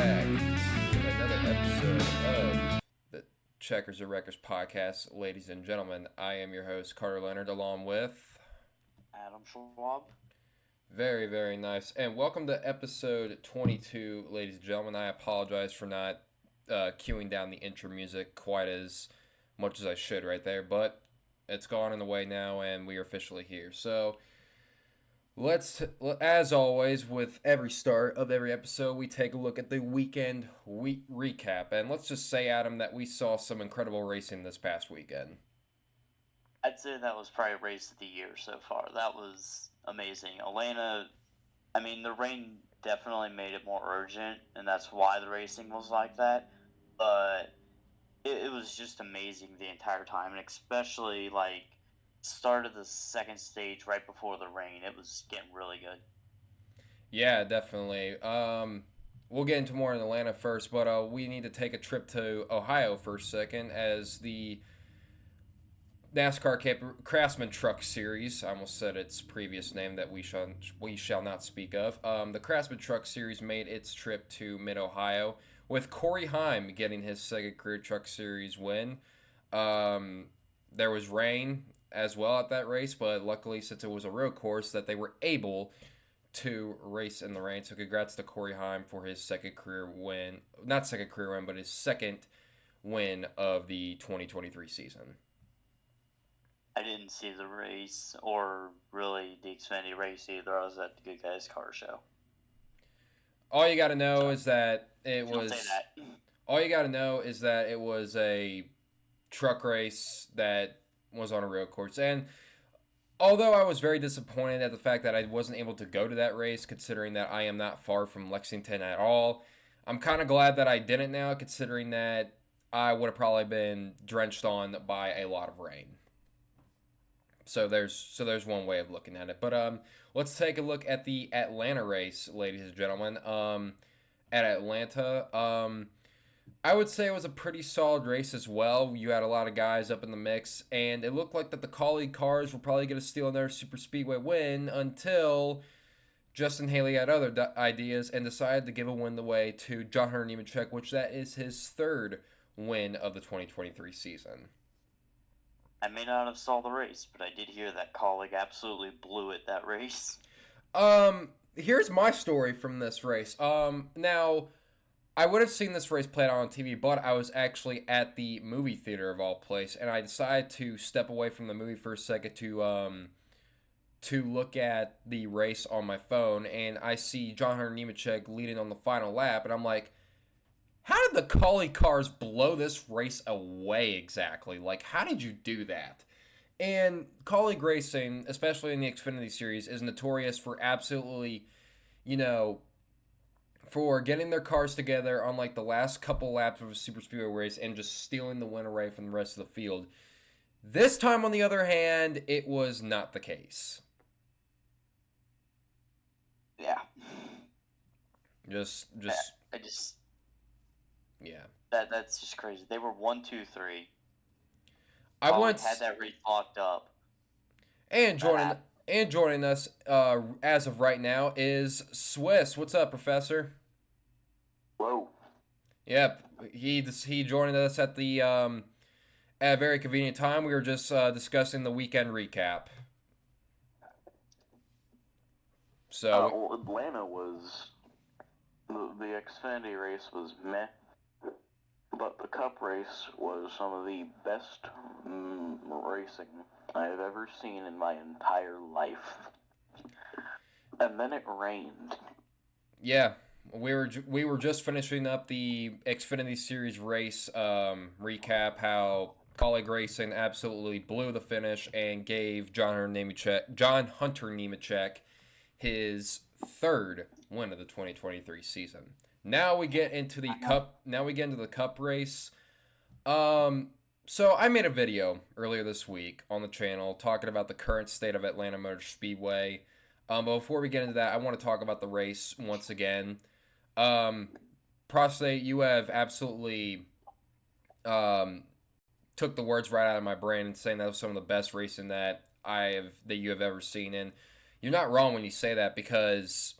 back to another episode of the Checkers or Wreckers podcast. Ladies and gentlemen, I am your host, Carter Leonard, along with Adam Schwab. Very, very nice. And welcome to episode 22, ladies and gentlemen. I apologize for not cueing down the intro music quite as much as I should right there, but it's gone in the way now, and we are officially here. So, let's, as always, with every start of every episode, we take a look at the weekend recap. And let's just say, Adam, that we saw some incredible racing this past weekend. I'd say that was probably race of the year so far. That was amazing. Atlanta, the rain definitely made it more urgent, and that's why the racing was like that. But it was just amazing the entire time, and especially, start of the second stage right before the rain. It was getting really good. Yeah, definitely. We'll get into more in Atlanta first, but we need to take a trip to Ohio for a second as the NASCAR Craftsman Truck Series, I almost said its previous name that we shall not speak of. The Craftsman Truck Series made its trip to Mid-Ohio, with Corey Heim getting his second career Truck Series win. There was rain as well at that race, but luckily, since it was a road course, that they were able to race in the rain. So congrats to Corey Heim for his second career win. Not second career win, but his second win of the 2023 season. I didn't see the race or really the Xfinity race either. I was at the Good Guys Car Show. All you got to know is that it was. Don't say that. All you got to know is that it was a truck race that was on a road course, and although I was very disappointed at the fact that I wasn't able to go to that race, considering that I am not far from Lexington at all, I'm kind of glad that I didn't now, considering that I would have probably been drenched on by a lot of rain. So there's one way of looking at it. But let's take a look at the Atlanta race, ladies and gentlemen. At Atlanta, I would say it was a pretty solid race as well. You had a lot of guys up in the mix, and it looked like that the colleague cars were probably going to steal another super speedway win until Justin Haley had other ideas and decided to give a win away to John Hunter Nemechek, which that is his third win of the 2023 season. I may not have saw the race, but I did hear that colleague absolutely blew it that race. Here's my story from this race. Now, I would have seen this race played out on TV, but I was actually at the movie theater of all place, and I decided to step away from the movie for a second to look at the race on my phone, and I see John Hunter Nemechek leading on the final lap, and I'm like, how did the colleague cars blow this race away exactly? Like, how did you do that? And colleague racing, especially in the Xfinity Series, is notorious for absolutely, for getting their cars together on like the last couple laps of a super speedway race and just stealing the win away from the rest of the field. This time, on the other hand, it was not the case. Yeah. Yeah. That's just crazy. They were 1, 2, 3. I once had that race locked up. And joining us as of right now is Swiss. What's up, Professor? Whoa. Yep, he joined us at the at a very convenient time. We were just discussing the weekend recap. So Atlanta was the Xfinity race was meh. But the Cup race was some of the best racing I have ever seen in my entire life. And then it rained. Yeah, we were just finishing up the Xfinity Series race recap. How colleague racing absolutely blew the finish and gave John Hunter Nemechek his third win of the 2023 season. Now we get into the Cup. Now we get into the Cup race. So I made a video earlier this week on the channel talking about the current state of Atlanta Motor Speedway. But before we get into that, I want to talk about the race once again. Prostate, you have absolutely took the words right out of my brain and saying that was some of the best racing that you have ever seen. And you're not wrong when you say that, because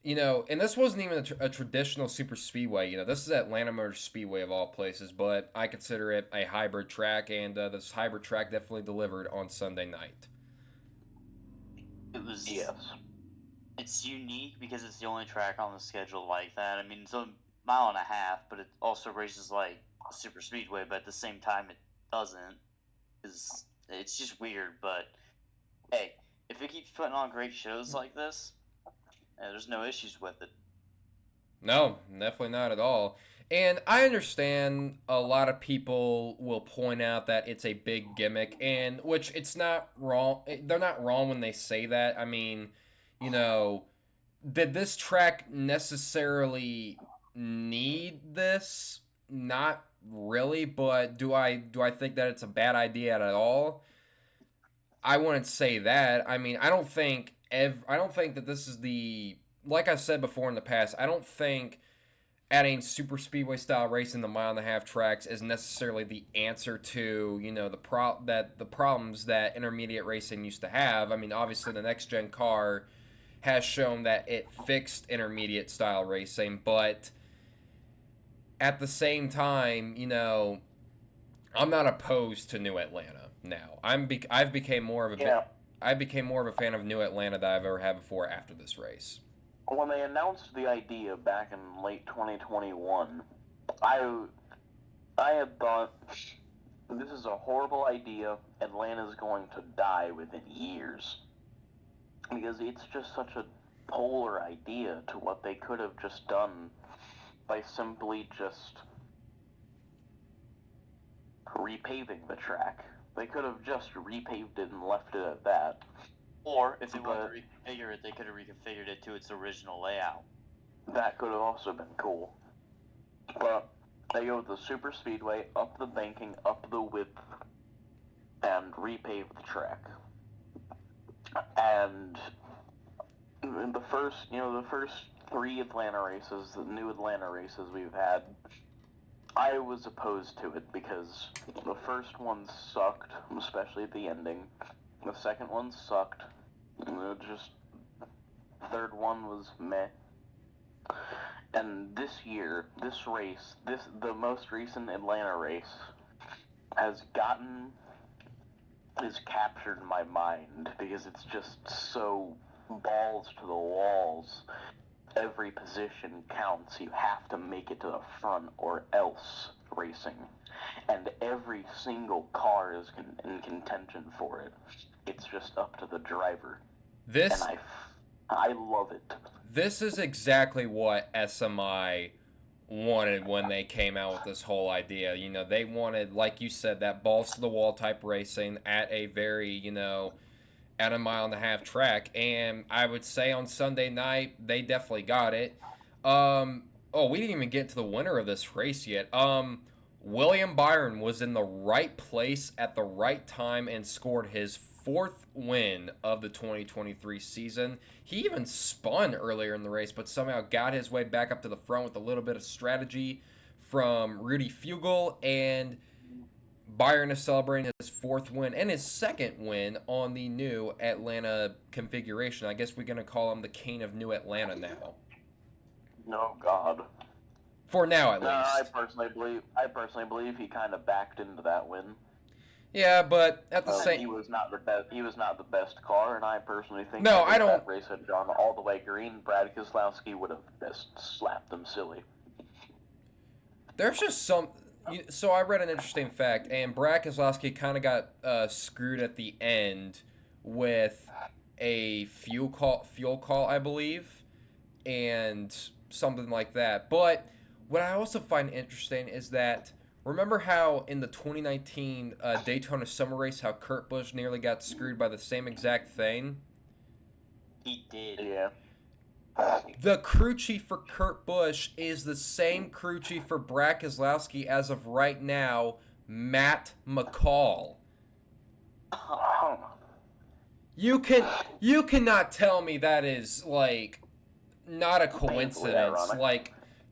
and this wasn't even a traditional super speedway. This is Atlanta Motor Speedway of all places, but I consider it a hybrid track, and this hybrid track definitely delivered on Sunday night. It was. Yes. It's unique because it's the only track on the schedule like that. I mean, it's a mile and a half, but it also races like a super speedway, but at the same time, it doesn't. It's just weird, but hey, if it keeps putting on great shows like this, there's no issues with it. No, definitely not at all. And I understand a lot of people will point out that it's a big gimmick, and which it's not wrong. They're not wrong when they say that. I mean, did this track necessarily need this? Not really, but do I think that it's a bad idea at all? I wouldn't say that. I mean, I don't think that this is the, like I said before in the past, I don't think adding super speedway style racing the mile and a half tracks is necessarily the answer to the problems that intermediate racing used to have. I mean, obviously the next gen car has shown that it fixed intermediate style racing, but at the same time, I'm not opposed to New Atlanta now. I've became more of a I became more of a fan of New Atlanta than I've ever had before after this race. When they announced the idea back in late 2021, I had thought, this is a horrible idea. Atlanta's going to die within years. Because it's just such a polar idea to what they could have just done by simply just repaving the track. They could have just repaved it and left it at that. Or, if they wanted to reconfigure it, they could have reconfigured it to its original layout. That could have also been cool. But they go with the super speedway, up the banking, up the width, and repave the track. And in the first 3 Atlanta races, the new Atlanta races we've had, I was opposed to it because the first one sucked, especially at the ending. The second one sucked. Third one was meh. And this year, this race, the most recent Atlanta race, has captured my mind because it's just so balls to the walls. Every position counts. You have to make it to the front or else racing. And every single car is in contention for it. It's just up to the driver. And I love it. This is exactly what SMI wanted when they came out with this whole idea. They wanted, like you said, that balls to the wall type racing at a very, at a mile and a half track. And I would say on Sunday night, they definitely got it. We didn't even get to the winner of this race yet. William Byron was in the right place at the right time and scored his 4th win of the 2023 season. He even spun earlier in the race, but somehow got his way back up to the front with a little bit of strategy from Rudy Fugel, and Byron is celebrating his 4th win and his 2nd win on the new Atlanta configuration. I guess we're going to call him the King of New Atlanta now. No, God. For now, at least. I personally believe he kind of backed into that win. Yeah, but at the same, he was not the best car, and I personally think if that race had gone all the way green, Brad Keselowski would have just slapped them silly. There's just some. So I read an interesting fact, and Brad Keselowski kind of got screwed at the end with a fuel call, I believe, and something like that. But what I also find interesting is that, remember how in the 2019 Daytona Summer Race, how Kurt Busch nearly got screwed by the same exact thing? He did. Yeah. The crew chief for Kurt Busch is the same crew chief for Brad Keselowski as of right now, Matt McCall. You cannot tell me that is not a coincidence.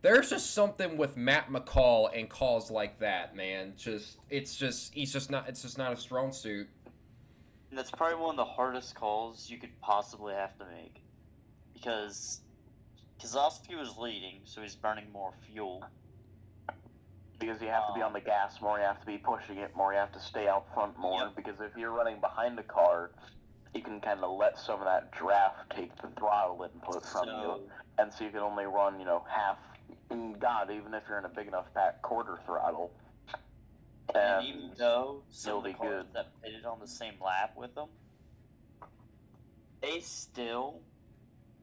There's just something with Matt McCall and calls like that, man. It's just not a strong suit. And that's probably one of the hardest calls you could possibly have to make. Because Keselowski was leading, so he's burning more fuel. Because you have to be on the gas more, you have to be pushing it more, you have to stay out front more. Yep. Because if you're running behind a car, you can kind of let some of that draft take the throttle input from you. And so you can only run, half. God, even if you're in a big enough pack, quarter throttle. And even though some of the you'll be cars good. that pitted on the same lap with him, they still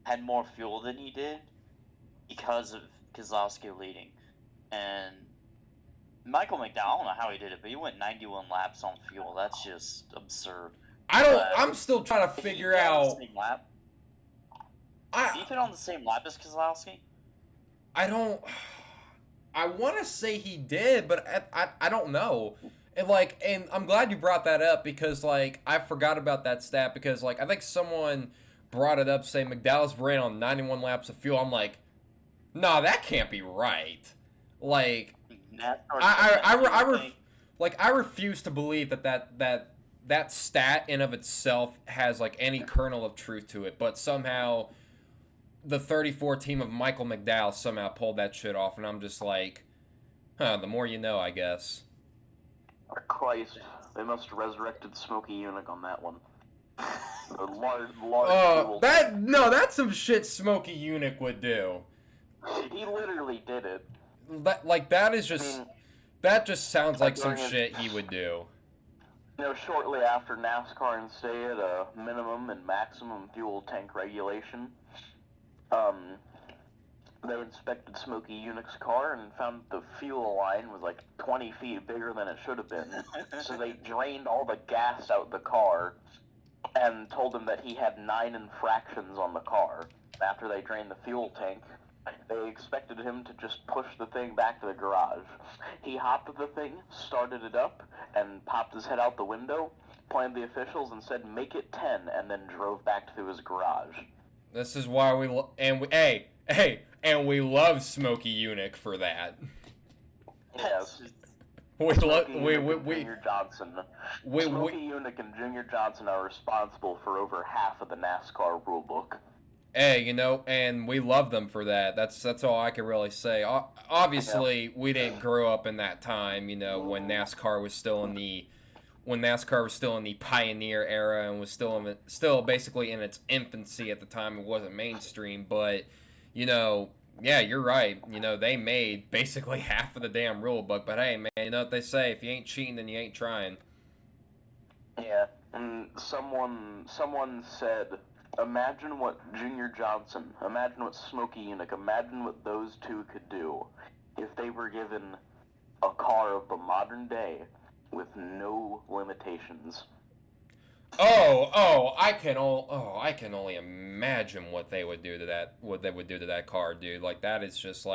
had more fuel than he did because of Keselowski leading. And Michael McDowell, I don't know how he did it, but he went 91 laps on fuel. That's just absurd. I'm still trying to figure out. Did he fit on the same lap as Keselowski? I want to say he did, but I don't know. And I'm glad you brought that up because I forgot about that stat because I think someone brought it up saying McDowell's ran on 91 laps of fuel. I'm like, nah, that can't be right. I refuse to believe that stat in of itself has any kernel of truth to it, but somehow the 34 team of Michael McDowell somehow pulled that shit off, and I'm just like, the more you know, I guess. Christ, they must have resurrected Smokey Eunuch on that one. The large that's some shit Smokey Eunuch would do. He literally did it. That just sounds like some shit he would do. Shortly after NASCAR instated a minimum and maximum fuel tank regulation, they inspected Smokey Eunuch's car and found the fuel line was 20 feet bigger than it should have been. So they drained all the gas out the car and told him that he had 9 infractions on the car. After they drained the fuel tank, they expected him to just push the thing back to the garage. He hopped the thing, started it up, and popped his head out the window, pointed the officials and said, "Make it 10," and then drove back to his garage. This is why we love Smokey Eunuch for that. Yes. Junior Johnson. Smokey Eunuch and Junior Johnson are responsible for over half of the NASCAR rulebook. Hey, and we love them for that. That's all I can really say. Obviously, we didn't grow up in that time, when NASCAR was still in the pioneer era and was still basically in its infancy at the time. It wasn't mainstream, but yeah, you're right. They made basically half of the damn rule book. But hey, man, you know what they say? If you ain't cheating, then you ain't trying. Yeah, and someone said, imagine what Junior Johnson, imagine what Smokey Eunuch, imagine what those two could do if they were given a car of the modern day with no limitations. I can only imagine what they would do to that car, dude. That is just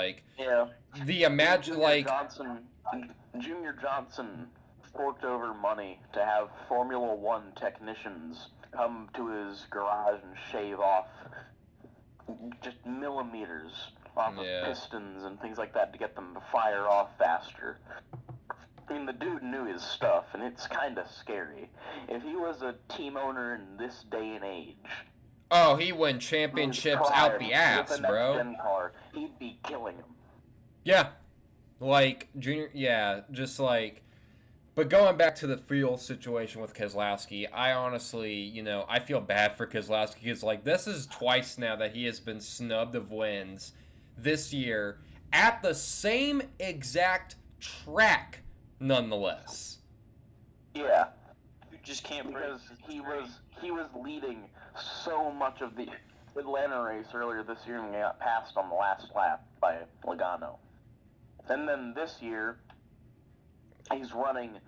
Junior Johnson forked over money to have Formula One technicians come to his garage and shave off just millimeters off of pistons and things like that to get them to fire off faster. I mean, the dude knew his stuff, and it's kind of scary. If he was a team owner in this day and age... Oh, he win championships out the ass, bro. Gen car, he'd be killing him. Yeah. Junior... Yeah, But going back to the fuel situation with Keselowski, I honestly, I feel bad for Keselowski because, this is twice now that he has been snubbed of wins this year at the same exact track, nonetheless. Yeah. You just can't because he was leading so much of the Atlanta race earlier this year and got passed on the last lap by Logano. And then this year, he's running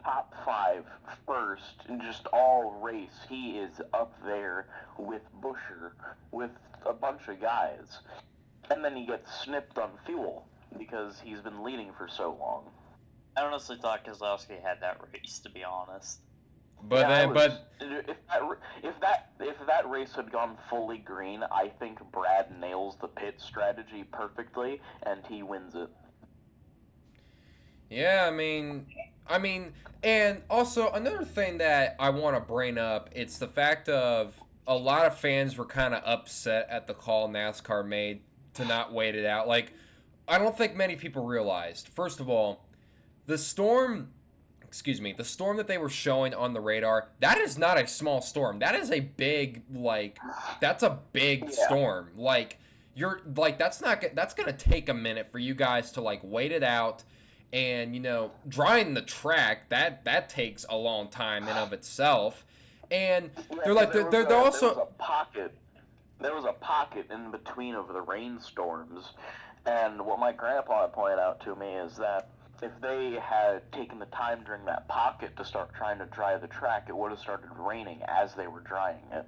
top 5 first in just all race. He is up there with Buescher, with a bunch of guys. And then he gets snipped on fuel because he's been leading for so long. I honestly thought Keselowski had that race, to be honest. If that race had gone fully green, I think Brad nails the pit strategy perfectly, and he wins it. Yeah, I mean, and also another thing that I want to bring up, it's the fact of a lot of fans were kind of upset at the call NASCAR made to not wait it out. Like, I don't think many people realized. First of all, the storm that they were showing on the radar, that is not a small storm. That is a big, like, that's a big storm. Like, that's going to take a minute for you guys to, like, wait it out. And, you know, drying the track, that takes a long time in of itself. And they're like, they're also... There was a pocket in between of the rainstorms. And what my grandpa pointed out to me is that if they had taken the time during that pocket to start trying to dry the track, it would have started raining as they were drying it.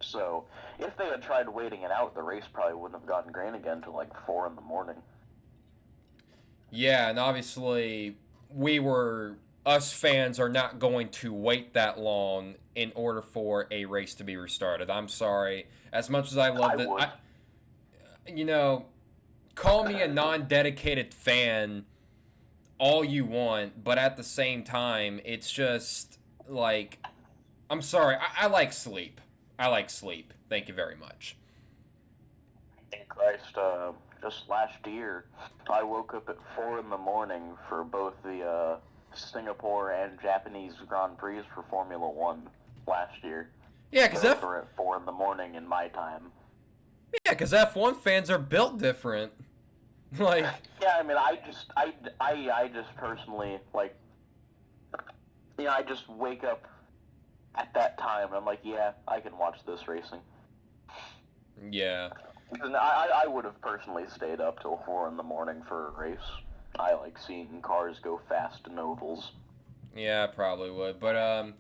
So, if they had tried waiting it out, the race probably wouldn't have gotten green again until like 4 in the morning. Yeah, and obviously, us fans are not going to wait that long in order for a race to be restarted. I'm sorry. As much as I love it, you know, call me a non-dedicated fan all you want, but at the same time, it's just, like, I'm sorry. I like sleep. I like sleep. Thank you very much. Christ, just last year, I woke up at 4 in the morning for both the Singapore and Japanese Grand Prix for Formula One last year. Yeah, because at 4 in the morning in my time. Yeah, because F1 fans are built different. Like, yeah, I mean, I just personally, like, you know, I just wake up at that time and I'm like, yeah, I can watch this racing. Yeah. And I would have personally stayed up till 4 in the morning for a race. I like seeing cars go fast in ovals. Yeah, I probably would. But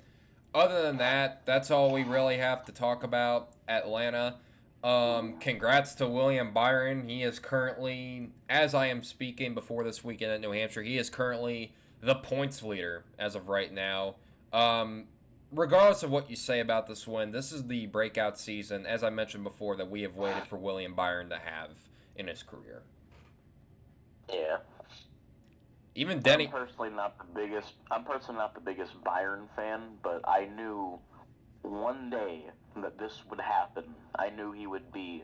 other than that, that's all we really have to talk about Atlanta. Congrats to William Byron. He is currently, as I am speaking before this weekend at New Hampshire, he is currently the points leader as of right now. Regardless of what you say about this win, this is the breakout season, as I mentioned before, that we have waited for William Byron to have in his career. Yeah. Even Denny. I'm personally not the biggest Byron fan, but I knew one day that this would happen. I knew he would be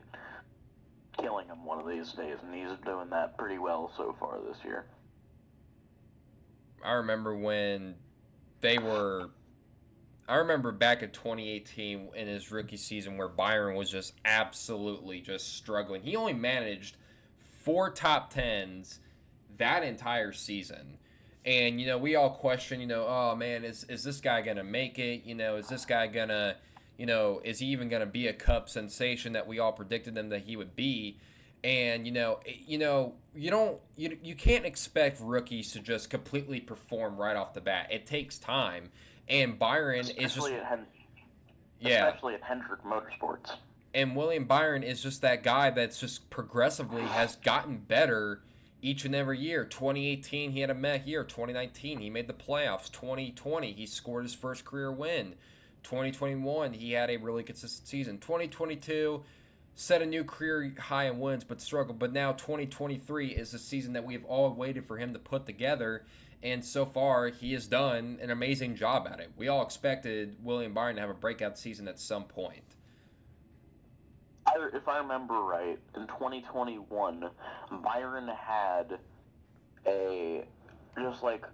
killing him one of these days, and he's doing that pretty well so far this year. I remember back in 2018 in his rookie season where Byron was just absolutely just struggling. He only managed 4 top 10s that entire season. And, you know, we all question, you know, oh, man, is this guy going to make it? You know, is this guy going to, you know, is he even going to be a Cup sensation that we all predicted him that he would be? And, you can't expect rookies to just completely perform right off the bat. It takes time. And Byron especially at Hampshire Motorsports. And William Byron is just that guy that's just progressively has gotten better each and every year. 2018, he had a meh year. 2019, he made the playoffs. 2020, he scored his first career win. 2021, he had a really consistent season. 2022, set a new career high in wins, but struggled. But now 2023 is the season that we've all waited for him to put together. And so far, he has done an amazing job at it. We all expected William Byron to have a breakout season at some point. If I remember right, in 2021, Byron had a just like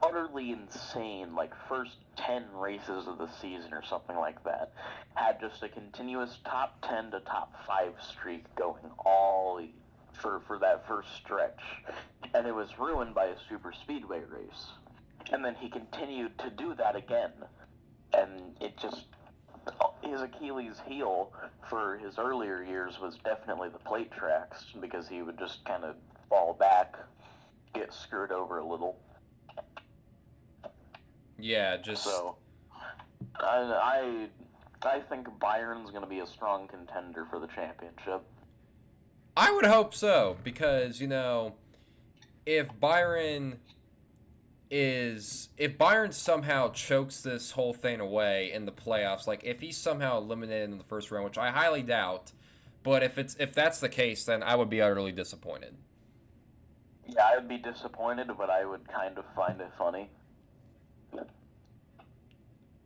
utterly insane, like first 10 races of the season or something like that. Had just a continuous top 10 to top 5 streak going all for that first stretch. And it was ruined by a super speedway race. And then he continued to do that again. And it just... his Achilles heel for his earlier years was definitely the plate tracks, because he would just kind of fall back, get screwed over a little. Yeah, just... So, I think Byron's going to be a strong contender for the championship. I would hope so, because, you know, if Byron somehow chokes this whole thing away in the playoffs, like if he's somehow eliminated in the first round, which I highly doubt, but if that's the case, then I would be utterly disappointed. Yeah, I would be disappointed, but I would kind of find it funny.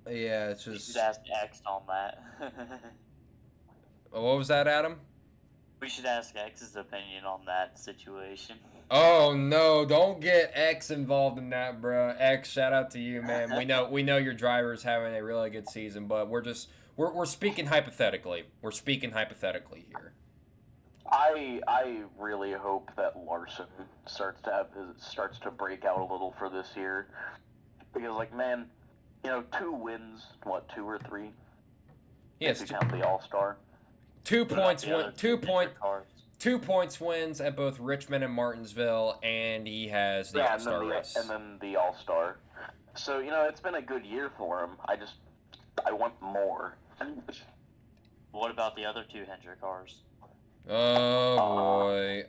Yeah, it's just... You should ask X on that. What was that, Adam? We should ask X's opinion on that situation. Oh no! Don't get X involved in that, bro. X, shout out to you, man. We know your driver's having a really good season, but we're speaking hypothetically. We're speaking hypothetically here. I really hope that Larson starts to break out a little for this year, because like, man, 2 wins, what, 2 or 3? Yes, if you count the All-Star. 2 points, The other 2 two point, cars. 2 points wins at both Richmond and Martinsville, and he has the All-Star race. And then the All-Star. So, it's been a good year for him. I want more. What about the other 2 Hendrick cars? Oh boy,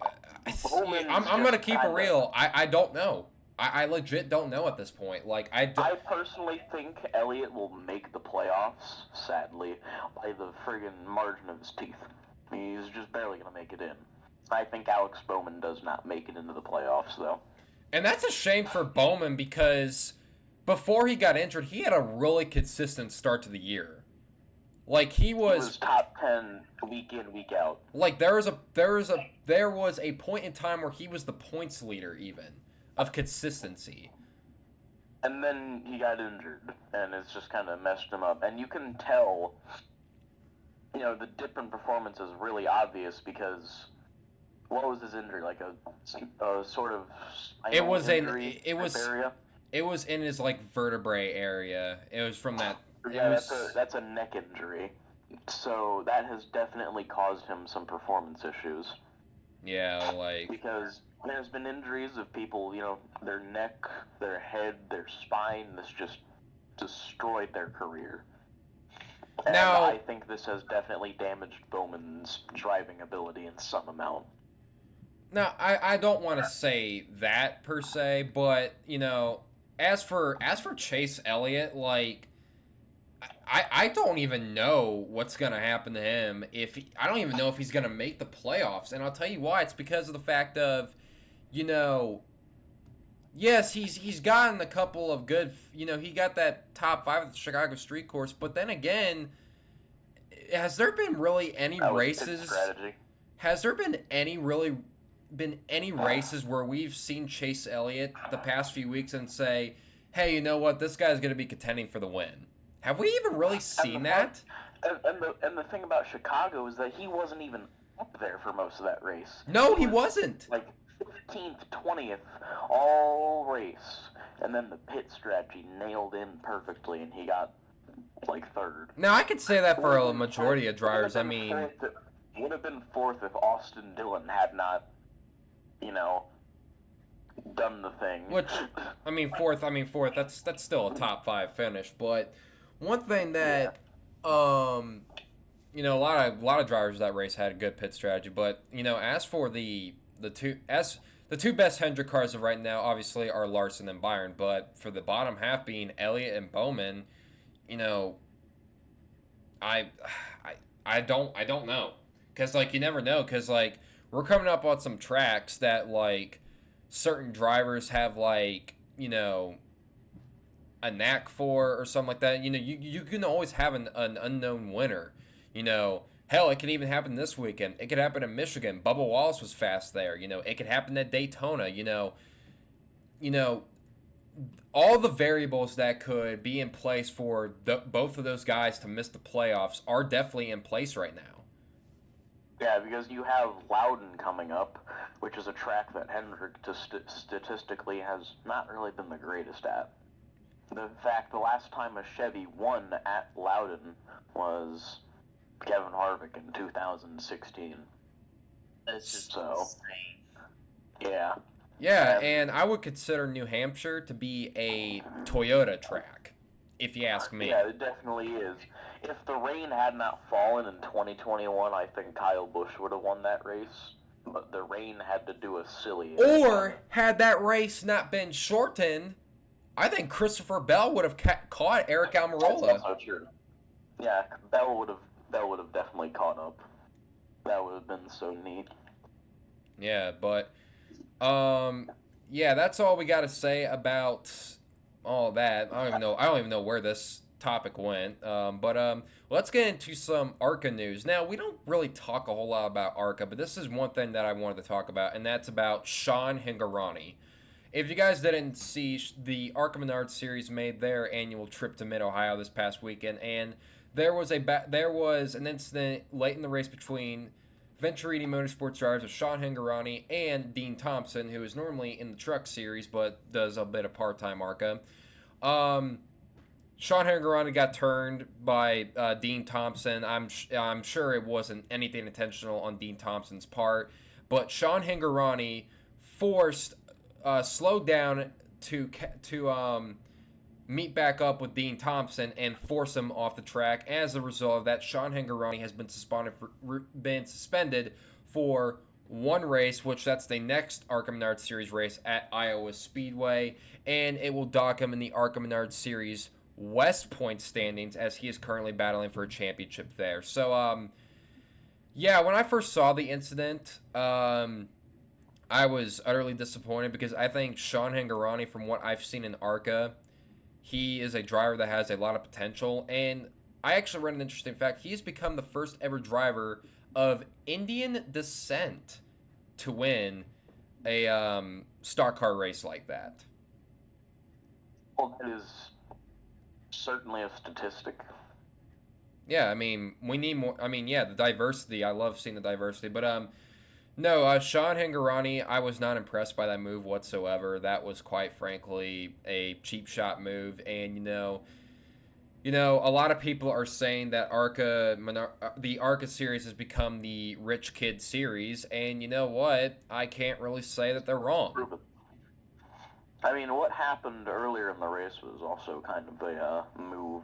I'm gonna keep it real. I don't know. I legit don't know at this point. Like I personally think Elliott will make the playoffs. Sadly, by the friggin' margin of his teeth. He's just barely gonna make it in. I think Alex Bowman does not make it into the playoffs, though. And that's a shame for Bowman, because before he got injured, he had a really consistent start to the year. Like he was top 10 week in, week out. Like there was a point in time where he was the points leader even of consistency. And then he got injured, and it's just kind of messed him up. And you can tell, the dip in performance is really obvious, because what was his injury? Like a sort of injury area? It was in his like vertebrae area. It was from that. Yeah, that's a neck injury. So that has definitely caused him some performance issues. Yeah, like because there's been injuries of people, their neck, their head, their spine. This just destroyed their career. And now, I think this has definitely damaged Bowman's driving ability in some amount. Now, I don't want to say that per se, but as for Chase Elliott, like I don't even know what's gonna happen to him I don't even know if he's gonna make the playoffs, and I'll tell you why. It's because of the fact of, yes, he's gotten a couple of good, he got that top 5 at the Chicago Street Course, but then again, has there been really any races? Has there been any races where we've seen Chase Elliott the past few weeks and say, hey, you know what, this guy's gonna be contending for the win? Have we even really seen that? And the thing about Chicago is that he wasn't even up there for most of that race. No, he wasn't. Like 15th, 20th, all race. And then the pit strategy nailed in perfectly, and he got, like, 3rd. Now, I could say that for a majority of drivers. I mean, would have been 4th if Austin Dillon had not, done the thing. Which, fourth, that's still a top 5 finish, but one thing that, a lot of drivers of that race had a good pit strategy, but as for the two best Hendrick cars of right now, obviously, are Larson and Byron, but for the bottom half being Elliott and Bowman, I don't know, because you never know, because we're coming up on some tracks that certain drivers have a knack for or something like that. You can always have an unknown winner. Hell, it can even happen this weekend. It could happen in Michigan. Bubba Wallace was fast there. It could happen at Daytona. All the variables that could be in place for both of those guys to miss the playoffs are definitely in place right now. Yeah, because you have Loudon coming up, which is a track that Hendrick statistically has not really been the greatest at. In fact, the last time a Chevy won at Loudon was Kevin Harvick in 2016. That's just insane. Yeah. Yeah, and I would consider New Hampshire to be a Toyota track, if you ask me. Yeah, it definitely is. If the rain had not fallen in 2021, I think Kyle Busch would have won that race. But the rain had to do a silly. Or, had that race not been shortened, I think Christopher Bell would have caught Eric Almirola. That's also true. Yeah, Bell would have definitely caught up. That would have been so neat. Yeah, but that's all we got to say about all that. I don't even know where this topic went. But let's get into some ARCA news. Now, we don't really talk a whole lot about ARCA, but this is one thing that I wanted to talk about, and that's about Sean Hingorani. If you guys didn't see, the ARCA Menards Series made their annual trip to Mid-Ohio this past weekend, and there was an incident late in the race between Venturini Motorsports drivers of Sean Hingorani and Dean Thompson, who is normally in the truck series but does a bit of part-time ARCA. Sean Hingorani got turned by Dean Thompson. I'm sure it wasn't anything intentional on Dean Thompson's part, but Sean Hingorani slowed down to meet back up with Dean Thompson and force him off the track. As a result of that, Sean Hingorani has been suspended for one race, which that's the next ARCA Menards Series race at Iowa Speedway, and it will dock him in the ARCA Menards Series West Point standings as he is currently battling for a championship there. So, yeah, when I first saw the incident, I was utterly disappointed because I think Sean Hingorani, from what I've seen in ARCA, he is a driver that has a lot of potential, and I actually read an interesting fact. He's become the first ever driver of Indian descent to win a stock car race like that. Well, that is certainly a statistic. Yeah, I mean, we need more. I mean, yeah, the diversity. I love seeing the diversity, but no, Sean Hingorani, I was not impressed by that move whatsoever. That was quite frankly a cheap shot move, and a lot of people are saying that the ARCA series has become the rich kid series, and you know what? I can't really say that they're wrong. I mean, what happened earlier in the race was also kind of a move.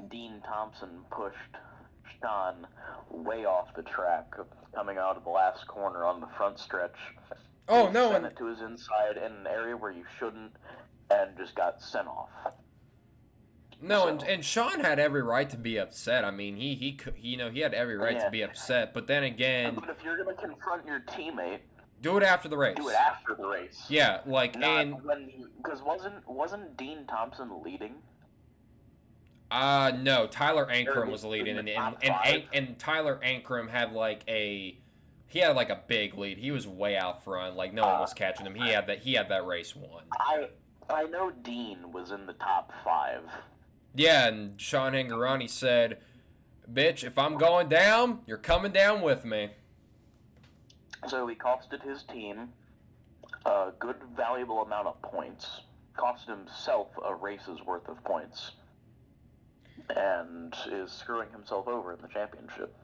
Dean Thompson pushed Sean way off the track, coming out of the last corner on the front stretch. Oh, no. Sent it to his inside in an area where you shouldn't, and just got sent off. No, and Sean had every right to be upset. I mean, he had every right to be upset. But then again, but if you're gonna confront your teammate, do it after the race. Do it after the race. Yeah, because wasn't Dean Thompson leading? No, Tyler Ankrum was leading, and Tyler Ankrum had like a big lead. He was way out front, like no one was catching him. He had that race won. I know Dean was in the top 5. Yeah, and Sean Hingorani said, "Bitch, if I'm going down, you're coming down with me." So he costed his team a good, valuable amount of points. Cost himself a race's worth of points. And is screwing himself over in the championship.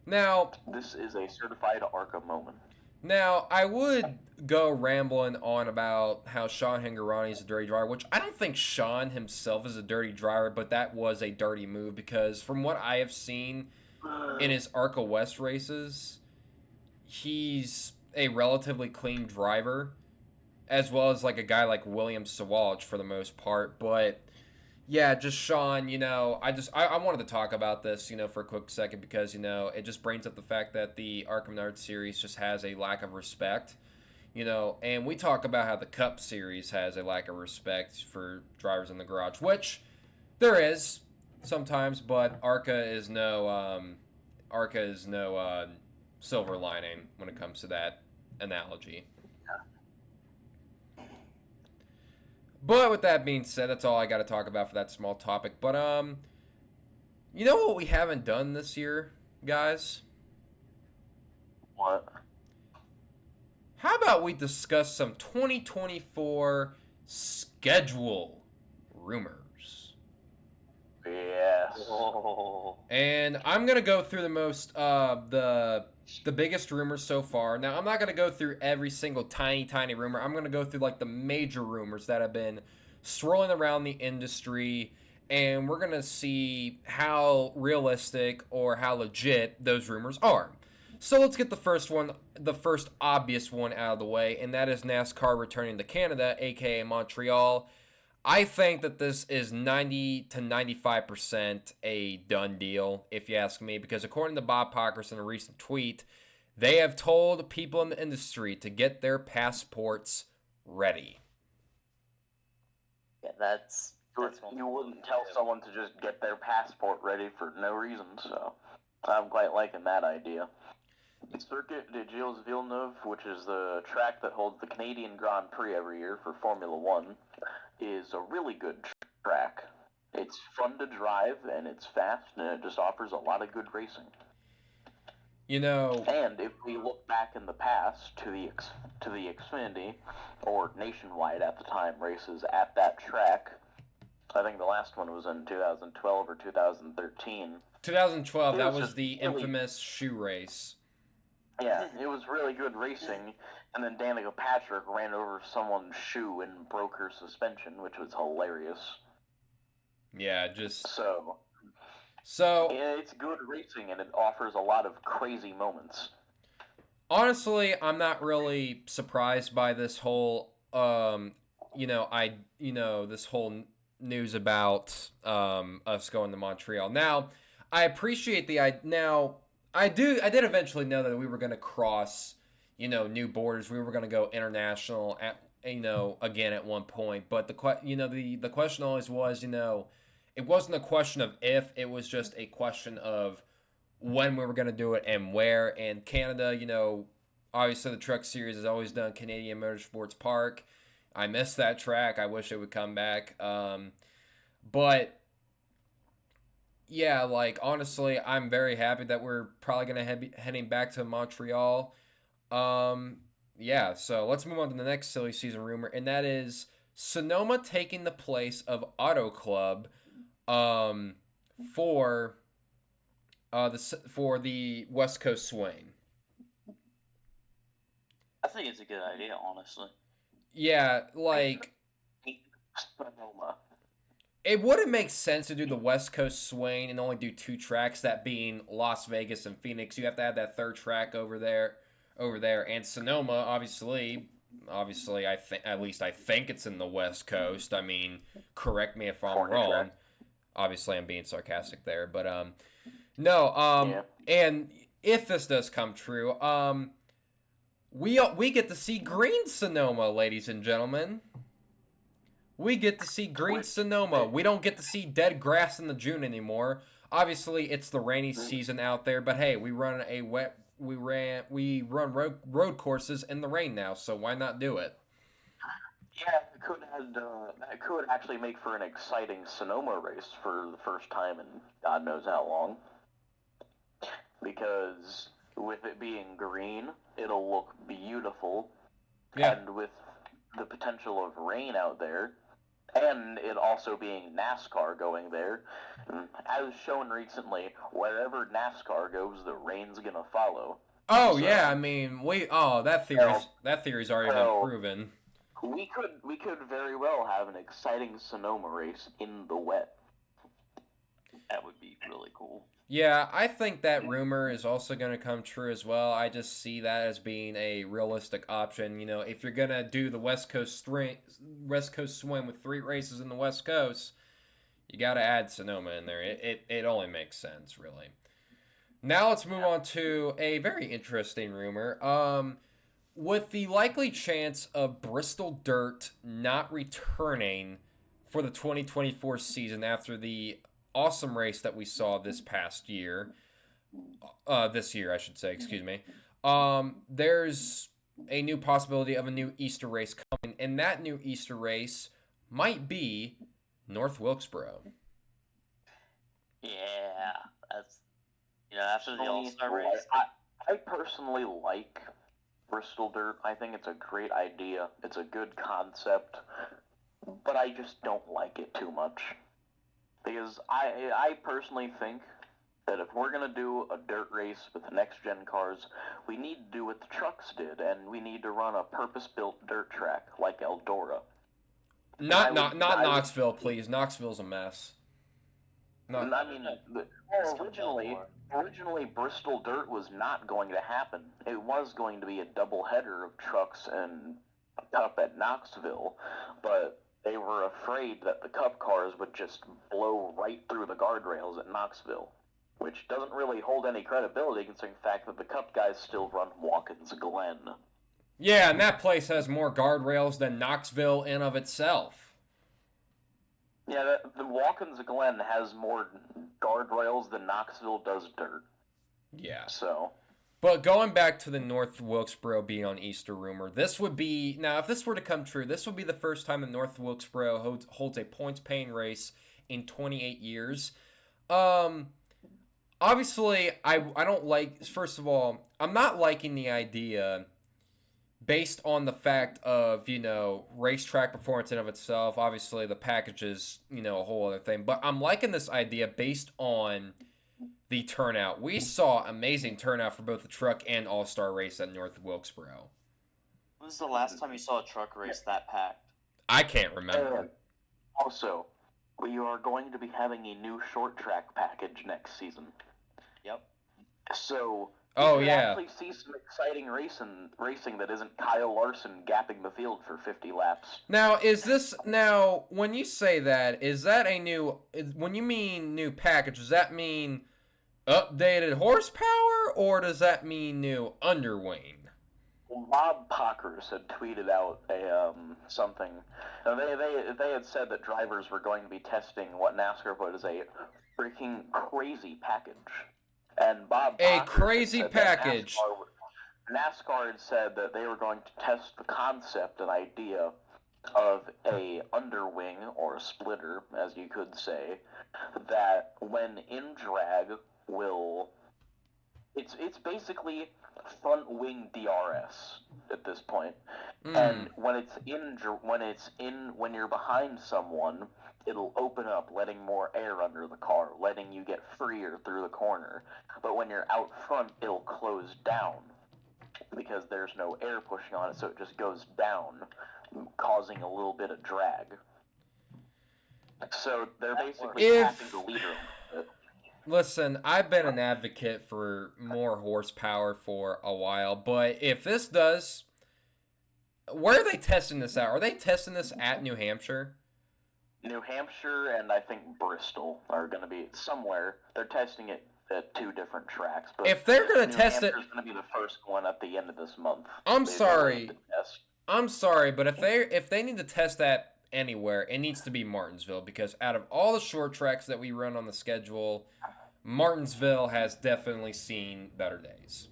Now, this is a certified ARCA moment. Now, I would go rambling on about how Sean Hingorani is a dirty driver, which I don't think Sean himself is a dirty driver, but that was a dirty move because from what I have seen in his ARCA West races, he's a relatively clean driver, as well as like a guy like William Sawalich for the most part, but yeah, just Sean, I wanted to talk about this, for a quick second because, it just brings up the fact that the ARCA Menards Series just has a lack of respect, and we talk about how the Cup Series has a lack of respect for drivers in the garage, which there is sometimes, but ARCA is no silver lining when it comes to that analogy. But with that being said, that's all I got to talk about for that small topic. But, you know what we haven't done this year, guys? What? How about we discuss some 2024 schedule rumors? Yes. Oh. And I'm going to go through the biggest rumors so far. Now, I'm not going to go through every single tiny rumor. I'm going to go through, the major rumors that have been swirling around the industry, and we're going to see how realistic or how legit those rumors are. So let's get the first obvious one out of the way, and that is NASCAR returning to Canada, aka Montreal. I think that this is 90 to 95% a done deal, if you ask me, because according to Bob Pockrass in a recent tweet, they have told people in the industry to get their passports ready. Yeah, that's You wouldn't tell someone to just get their passport ready for no reason, so I'm quite liking that idea. The Circuit de Gilles Villeneuve, which is the track that holds the Canadian Grand Prix every year for Formula One, is a really good track. It's fun to drive, and it's fast, and it just offers a lot of good racing. And if we look back in the past to the Xfinity, or nationwide at the time, races at that track, I think the last one was in 2012 or 2013. 2012, that was the infamous shoe race. Yeah, it was really good racing, and then Danica Patrick ran over someone's shoe and broke her suspension, which was hilarious. Yeah, So it's good racing, and it offers a lot of crazy moments. Honestly, I'm not really surprised by this whole, this whole news about us going to Montreal. Now, I appreciate I did eventually know that we were going to cross, new borders. We were going to go international again at one point. But the question always was, it wasn't a question of if, it was just a question of when we were going to do it and where. And Canada, obviously the Truck Series has always done Canadian Motorsports Park. I miss that track. I wish it would come back. But yeah, honestly, I'm very happy that we're probably going to be heading back to Montreal. Yeah, so let's move on to the next silly season rumor, and that is Sonoma taking the place of Auto Club for the West Coast Swing. I think it's a good idea, honestly. Yeah, Sonoma. It wouldn't make sense to do the West Coast Swing and only do 2 tracks, that being Las Vegas and Phoenix. You have to have that third track over there, and Sonoma, obviously, I think it's in the West Coast. I mean, correct me if I'm wrong. Track. Obviously, I'm being sarcastic there, but no. Yeah. And if this does come true, we get to see green Sonoma, ladies and gentlemen. We get to see green Sonoma. We don't get to see dead grass in the June anymore. Obviously, it's the rainy season out there, but hey, we run road courses in the rain now, so why not do it? Yeah, that could actually make for an exciting Sonoma race for the first time in God knows how long. Because with it being green, it'll look beautiful. Yeah. And with the potential of rain out there, and it also being NASCAR going there, as shown recently, wherever NASCAR goes, the rain's gonna follow. Oh, so, yeah, I mean, that theory's already been proven. We could very well have an exciting Sonoma race in the wet. That would be really cool. Yeah, I think that rumor is also going to come true as well. I just see that as being a realistic option. If you're going to do the West Coast Swim with 3 races in the West Coast, you got to add Sonoma in there. It only makes sense, really. Now let's move on to a very interesting rumor. With the likely chance of Bristol Dirt not returning for the 2024 season after the awesome race that we saw this year, I should say, excuse me. There's a new possibility of a new Easter race coming, and that new Easter race might be North Wilkesboro. Yeah, that's after the All-Star race. I personally like Bristol Dirt. I think it's a great idea. It's a good concept, but I just don't like it too much. Because I personally think that if we're going to do a dirt race with next-gen cars, we need to do what the trucks did, and we need to run a purpose-built dirt track like Eldora. Not Knoxville, please. Knoxville's a mess. Originally Bristol Dirt was not going to happen. It was going to be a double-header of trucks and Cup at Knoxville, but they were afraid that the Cup cars would just blow right through the guardrails at Knoxville, which doesn't really hold any credibility considering the fact that the Cup guys still run Watkins Glen. Yeah, and that place has more guardrails than Knoxville in of itself. Yeah, the Watkins Glen has more guardrails than Knoxville does dirt. Yeah. So. But going back to the North Wilkesboro being on Easter rumor, this would be, now if this were to come true, this would be the first time the North Wilkesboro holds a points-paying race in 28 years. Obviously, I don't like, first of all, I'm not liking the idea based on the fact of, racetrack performance in of itself. Obviously, the package is, a whole other thing. But I'm liking this idea based on the turnout. We saw amazing turnout for both the truck and all-star race at North Wilkesboro. When was the last time you saw a truck race that packed? I can't remember. Also, we are going to be having a new short track package next season. Yep. So, yeah. actually see some exciting racing that isn't Kyle Larson gapping the field for 50 laps. Now, when you say that, is that when you mean new package, does that mean updated horsepower, or does that mean new underwing? Bob Pockers had tweeted out something. They had said that drivers were going to be testing what NASCAR put as a freaking crazy package. And Bob Pockers crazy package. NASCAR had said that they were going to test the concept and idea of a underwing or a splitter, as you could say, that when in drag it's basically front wing DRS at this point. And when you're behind someone, it'll open up, letting more air under the car, letting you get freer through the corner. But when you're out front, it'll close down because there's no air pushing on it, so it just goes down, causing a little bit of drag. So they're basically tapping the leader. Listen, I've been an advocate for more horsepower for a while, but if this does... Where are they testing this at? Are they testing this at New Hampshire? New Hampshire and I think Bristol are going to be somewhere. They're testing it at 2 different tracks. But if they're going to test it... New Hampshire's going to be the first one at the end of this month. I'm sorry, but if they need to test that anywhere, it needs to be Martinsville, because out of all the short tracks that we run on the schedule, Martinsville has definitely seen better days.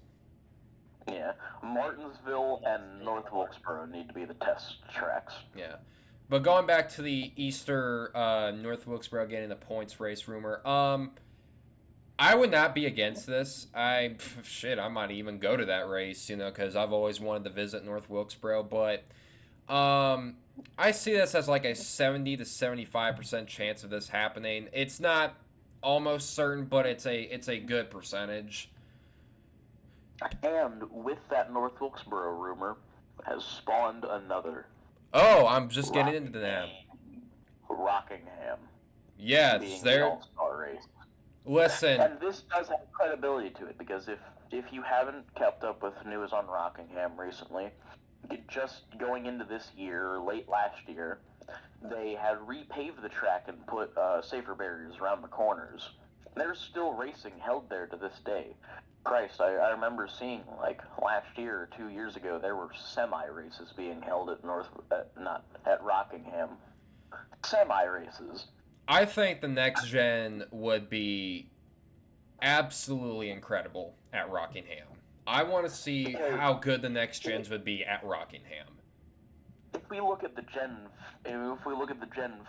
Yeah, Martinsville and North Wilkesboro need to be the test tracks. Yeah, but going back to the Easter North Wilkesboro getting the points race rumor, I would not be against this. I might even go to that race, because I've always wanted to visit North Wilkesboro, but I see this as like a 70 to 75% chance of this happening. It's not almost certain, but it's a good percentage. And with that North Wilkesboro rumor, has spawned another. Oh, I'm just getting into that. Rockingham. Yes, they're all-star race. Listen. And this does have credibility to it, because if you haven't kept up with news on Rockingham recently, just going into this year, late last year, they had repaved the track and put safer barriers around the corners. There's still racing held there to this day. Christ, I remember seeing, like, last year or 2 years ago, there were semi-races being held at Rockingham. Semi-races. I think the next gen would be absolutely incredible at Rockingham. I want to see how good the next gens would be at Rockingham. If we look at the Gen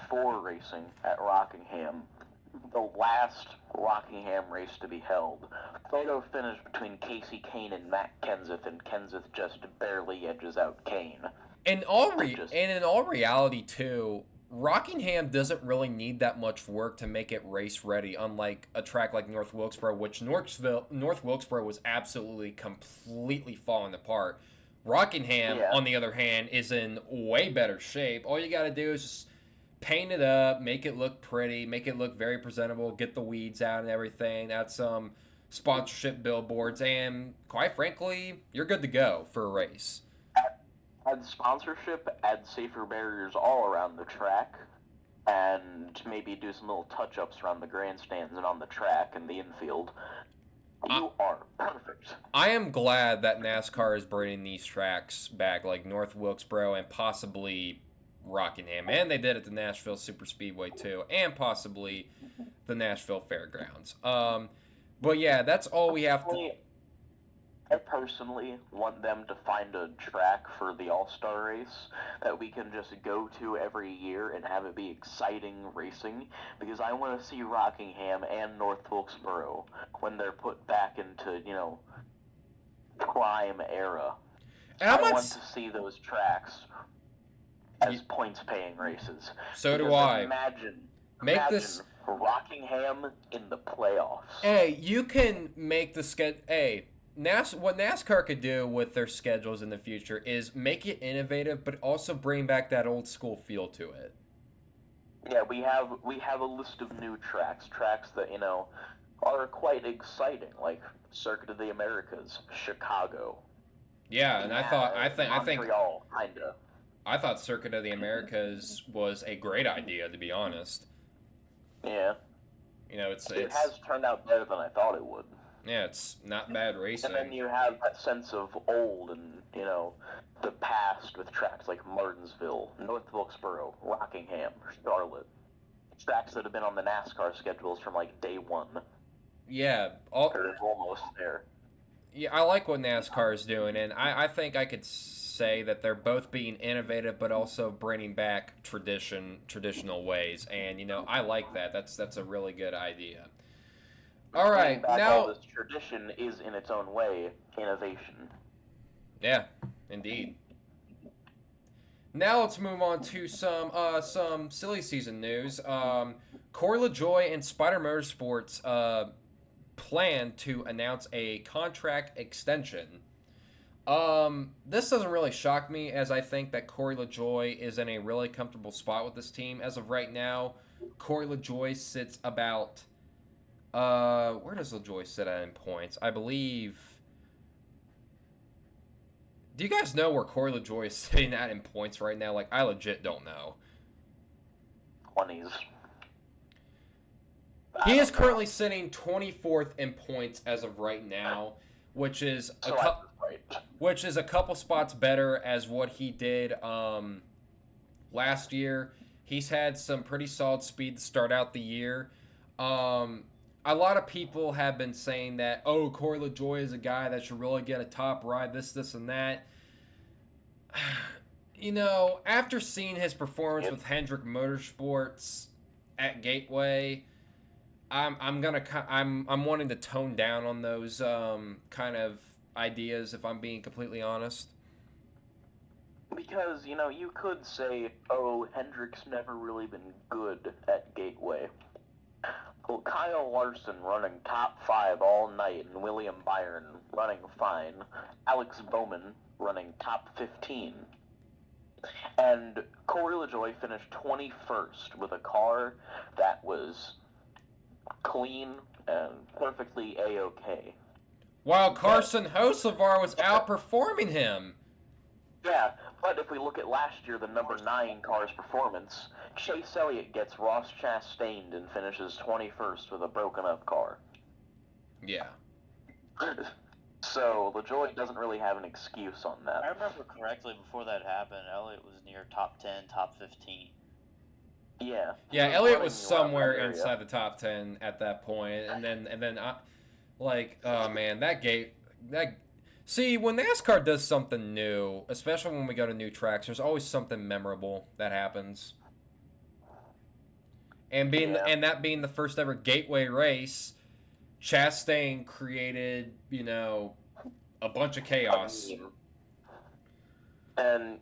4 racing at Rockingham, the last Rockingham race to be held, photo finish between Casey Kane and Matt Kenseth, and Kenseth just barely edges out Kane. In all reality, too, Rockingham doesn't really need that much work to make it race ready, unlike a track like North Wilkesboro, which North Wilkesboro was absolutely completely falling apart. Rockingham, on the other hand, is in way better shape. All you got to do is just paint it up, make it look pretty, make it look very presentable, get the weeds out and everything, add some sponsorship billboards, and quite frankly, you're good to go for a race. Add sponsorship, add safer barriers all around the track, and maybe do some little touch-ups around the grandstands and on the track and the infield. You are perfect. I am glad that NASCAR is bringing these tracks back, like North Wilkesboro and possibly Rockingham, and they did it at the Nashville Super Speedway too, and possibly the Nashville Fairgrounds. But yeah, that's all we have to. I personally want them to find a track for the All-Star race that we can just go to every year and have it be exciting racing, because I want to see Rockingham and North Wilkesboro when they're put back into, prime era. And I want to see those tracks as points-paying races. So do I. Imagine this Rockingham in the playoffs. Hey, you can make the schedule. Hey, what NASCAR could do with their schedules in the future is make it innovative, but also bring back that old school feel to it. Yeah, we have a list of new tracks that are quite exciting, like Circuit of the Americas, Chicago. Yeah, and I think Montreal, kinda. I thought Circuit of the Americas was a great idea, to be honest. Yeah. It has turned out better than I thought it would. Yeah, it's not bad racing. And then you have that sense of old and, the past with tracks like Martinsville, North Wilkesboro, Rockingham, Charlotte. Tracks that have been on the NASCAR schedules from, day one. Yeah. They're almost there. Yeah, I like what NASCAR is doing, and I think I could say that they're both being innovative, but also bringing back traditional ways, and, I like that. That's a really good idea. All right, now all this tradition is in its own way innovation. Yeah, indeed. Now let's move on to some silly season news. Corey Lajoie and Spire Motorsports plan to announce a contract extension. This doesn't really shock me, as I think that Corey Lajoie is in a really comfortable spot with this team as of right now. Corey Lajoie sits about. Where does LaJoy sit at in points? I believe. Do you guys know where Corey LaJoy is sitting at in points right now? I legit don't know. 20s. He is currently sitting 24th in points as of right now, which is a couple spots better as what he did last year. He's had some pretty solid speed to start out the year. A lot of people have been saying that, Corey LaJoie is a guy that should really get a top ride, this, and that. After seeing his performance with Hendrick Motorsports at Gateway, I'm wanting to tone down on those kind of ideas, if I'm being completely honest. Because, you could say, Hendrick's never really been good at Gateway. Well, Kyle Larson running top 5 all night, and William Byron running fine. Alex Bowman running top 15. And Corey LaJoie finished 21st with a car that was clean and perfectly A-OK. While Carson Hocevar was outperforming him. Yeah, but if we look at last year, the number 9 car's performance, Chase Elliott gets Ross Chastained and finishes 21st with a broken-up car. Yeah. So, LaJoie doesn't really have an excuse on that. I remember correctly, before that happened, Elliott was near top 10, top 15. Yeah. Yeah, Elliott was somewhere inside the top 10 at that point, and then oh man, See, when NASCAR does something new, especially when we go to new tracks, there's always something memorable that happens. And that being the first ever Gateway race, Chastain created, a bunch of chaos. And,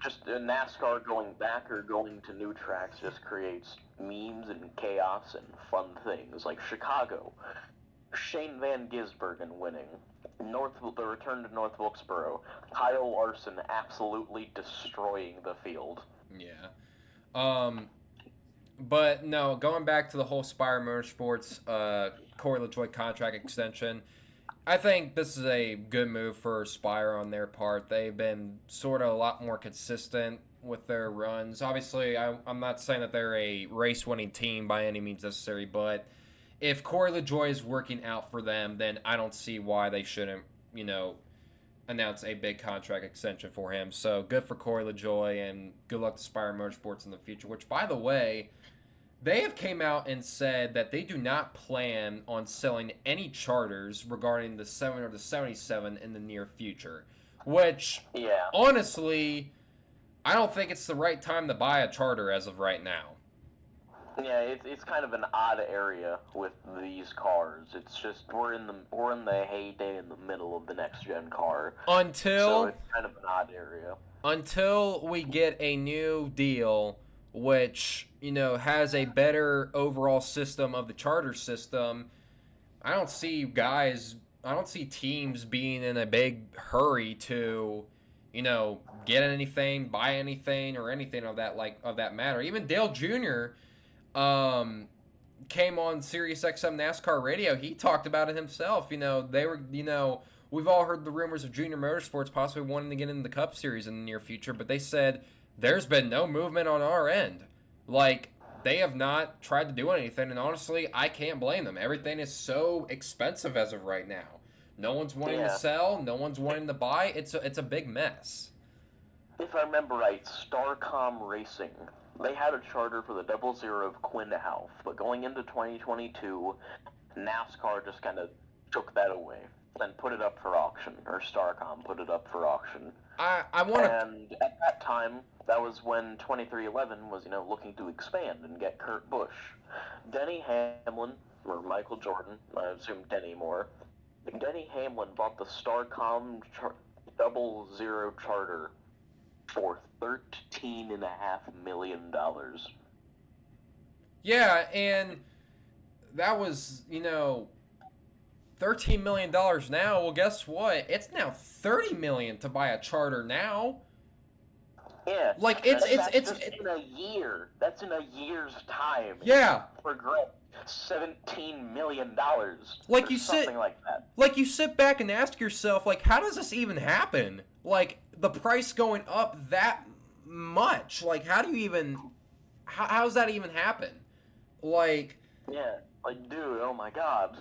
just NASCAR going back or going to new tracks just creates memes and chaos and fun things. Like Chicago, Shane Van Gisbergen winning. The return to North Wilkesboro, Kyle Larson absolutely destroying the field. Yeah. But no, going back to the whole Spire Motorsports Corey LaJoie contract extension, I think this is a good move for Spire on their part. They've been sort of a lot more consistent with their runs. Obviously, I'm not saying that they're a race-winning team by any means necessary, but if Corey LaJoie is working out for them, then I don't see why they shouldn't, announce a big contract extension for him. So good for Corey Lajoie, and good luck to Spire Motorsports in the future. Which, by the way, they have came out and said that they do not plan on selling any charters regarding the 7 or the 77 in the near future. Which, honestly, I don't think it's the right time to buy a charter as of right now. Yeah, it's kind of an odd area with these cars. It's just we're in the heyday in the middle of the next gen car. So it's kind of an odd area. Until we get a new deal which, has a better overall system of the charter system, I don't see teams being in a big hurry to, get anything, buy anything, or anything of that matter. Even Dale Jr. Came on Sirius XM NASCAR radio. He talked about it himself. They were, we've all heard the rumors of Junior Motorsports possibly wanting to get into the Cup Series in the near future, but they said there's been no movement on our end. Like, they have not tried to do anything, and honestly, I can't blame them. Everything is so expensive as of right now. No one's wanting to sell. No one's wanting to buy. It's a big mess. If I remember right, Starcom Racing, they had a charter for the 00 of Quinn Houff, but going into 2022, NASCAR just kind of took that away and put it up for auction, or Starcom put it up for auction. And at that time, that was when 2311 was, looking to expand and get Kurt Busch. Denny Hamlin, or Michael Jordan, I assume Denny more. Denny Hamlin bought the Starcom 00 charter for $13.5 million. Yeah, and that was, $13 million now. Well, guess what? It's now $30 million to buy a charter now. Yeah, like it's in a year. That's in a year's time. Yeah, for $17 million. Like you sit back and ask yourself, like, how does this even happen? Like, the price going up that much. Like, how does that even happen? Like, yeah, like, dude, oh my God.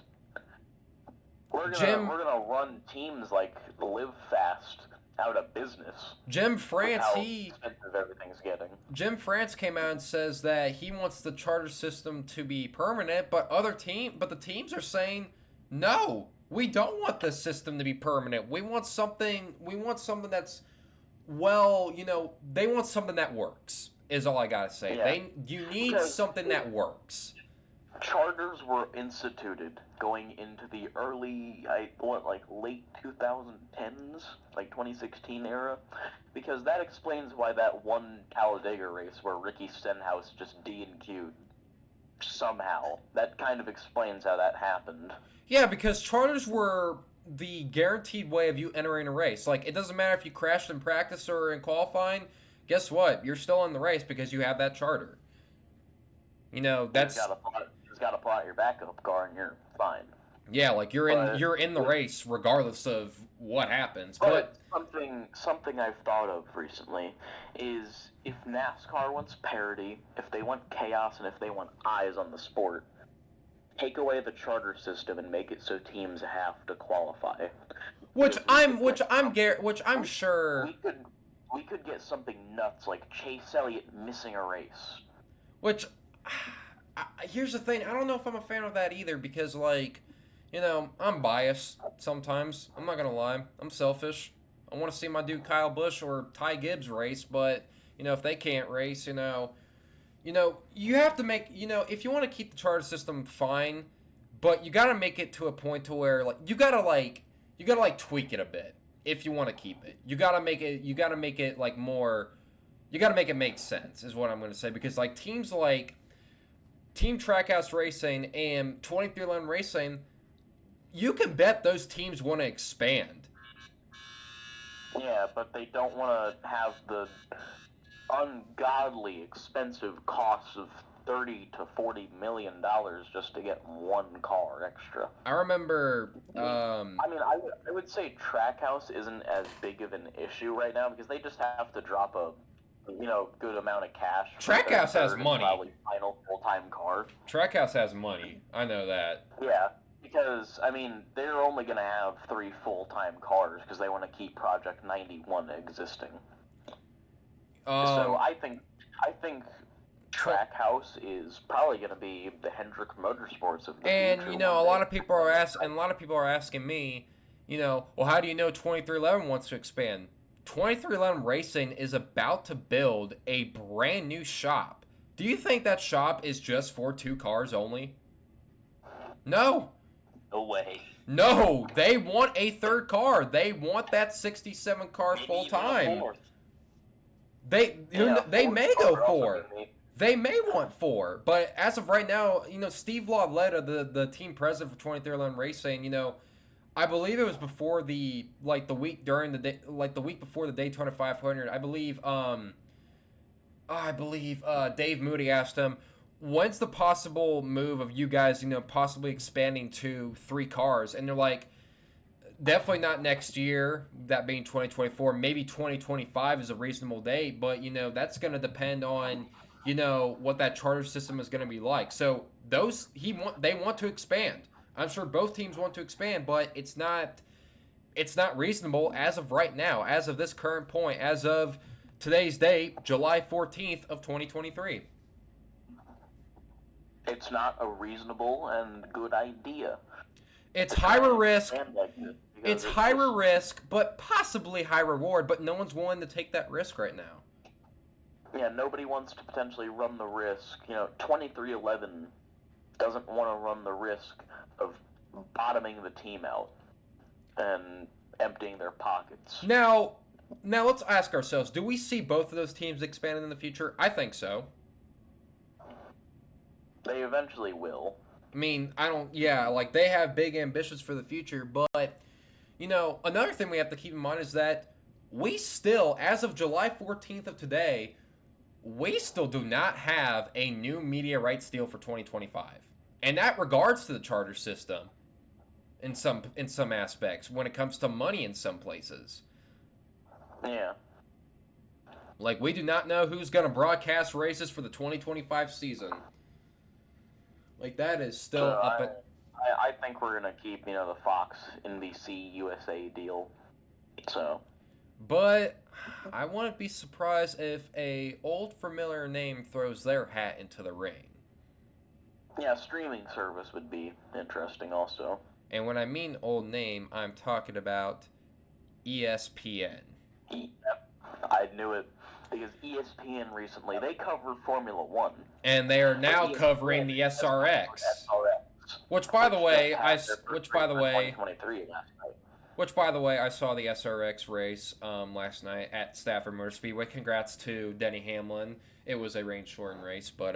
We're gonna run teams like Live Fast out of business. Jim France, how expensive everything's getting. Jim France came out and says that he wants the charter system to be permanent, but the teams are saying, no, we don't want this system to be permanent. We want something that's, well, they want something that works, is all I gotta say. Yeah. You need something that works. Charters were instituted going into the late 2010s, like 2016 era, because that explains why that one Talladega race where Ricky Stenhouse just DNQ'd somehow. That kind of explains how that happened. Yeah, because charters were the guaranteed way of you entering a race. Like, it doesn't matter if you crashed in practice or in qualifying. Guess what? You're still in the race because you have that charter. That's... You got to plot your backup car and you're fine. Yeah, like you're in the race regardless of what happens. But something I've thought of recently is if NASCAR wants parity, if they want chaos, and if they want eyes on the sport, take away the charter system and make it so teams have to qualify. Which I'm sure we could get something nuts like Chase Elliott missing a race. Which, here's the thing, I don't know if I'm a fan of that either, because, like, I'm biased sometimes. I'm not going to lie. I'm selfish. I want to see my dude Kyle Busch or Ty Gibbs race, but, if they can't race, you have to make, if you want to keep the charter system, fine, but you got to make it to a point to where, like, you got to tweak it a bit if you want to keep it. You got to make it, like, more, you got to make it make sense, is what I'm going to say, because, like, teams like Team Trackhouse Racing and 2311 Racing, you can bet those teams want to expand. Yeah, but they don't want to have the ungodly expensive costs of $30 to $40 million just to get one car extra. I remember. I would say Trackhouse isn't as big of an issue right now because they just have to drop a good amount of cash. Trackhouse has money. Probably final full-time car. Trackhouse has money. I know that. Yeah, Because, I mean, they're only going to have 3 full-time cars because they want to keep Project 91 existing. So I think Trackhouse is probably going to be the Hendrick Motorsports of the and future. you know, a lot of people are asking me, well, how do you know 2311 wants to expand? 2311 Racing is about to build a brand new shop. Do you think that shop is just for 2 cars only? No. No way. No, they want a 3rd car. They want that 67 car full time. They may go 4. They may want 4, but as of right now, Steve Lauletta, the team president for 2311 Racing, I believe it was before the week during the day, the week before the Daytona 500. I believe Dave Moody asked him, "When's the possible move of you guys, possibly expanding to 3 cars?" And they're like, definitely not next year, that being 2024. Maybe 2025 is a reasonable date, but that's going to depend on what that charter system is going to be like. So they want to expand. I'm sure both teams want to expand, but it's not reasonable as of right now, as of this current point, as of today's date, July 14th of 2023. It's not a reasonable and good idea. It's higher risk. It's higher risk, but possibly high reward, but no one's willing to take that risk right now. Yeah, nobody wants to potentially run the risk. 2311 doesn't want to run the risk of bottoming the team out and emptying their pockets. Now let's ask ourselves, do we see both of those teams expanding in the future? I think so. They eventually will. I mean, they have big ambitions for the future, but, another thing we have to keep in mind is that we still, as of July 14th of today, we still do not have a new media rights deal for 2025. And that regards to the charter system in some aspects, when it comes to money in some places. Yeah. We do not know who's going to broadcast races for the 2025 season. That is still up at... I think we're going to keep, the Fox, NBC, USA deal. So... But I wouldn't be surprised if a old familiar name throws their hat into the ring. Yeah, streaming service would be interesting also. And when I mean old name, I'm talking about ESPN. Yep, I knew it. Because ESPN recently, they covered Formula 1. And they are now covering the SRX. Which by the way, I saw the SRX race last night at Stafford Motor Speedway. Congrats to Denny Hamlin. It was a rain-shortened race, but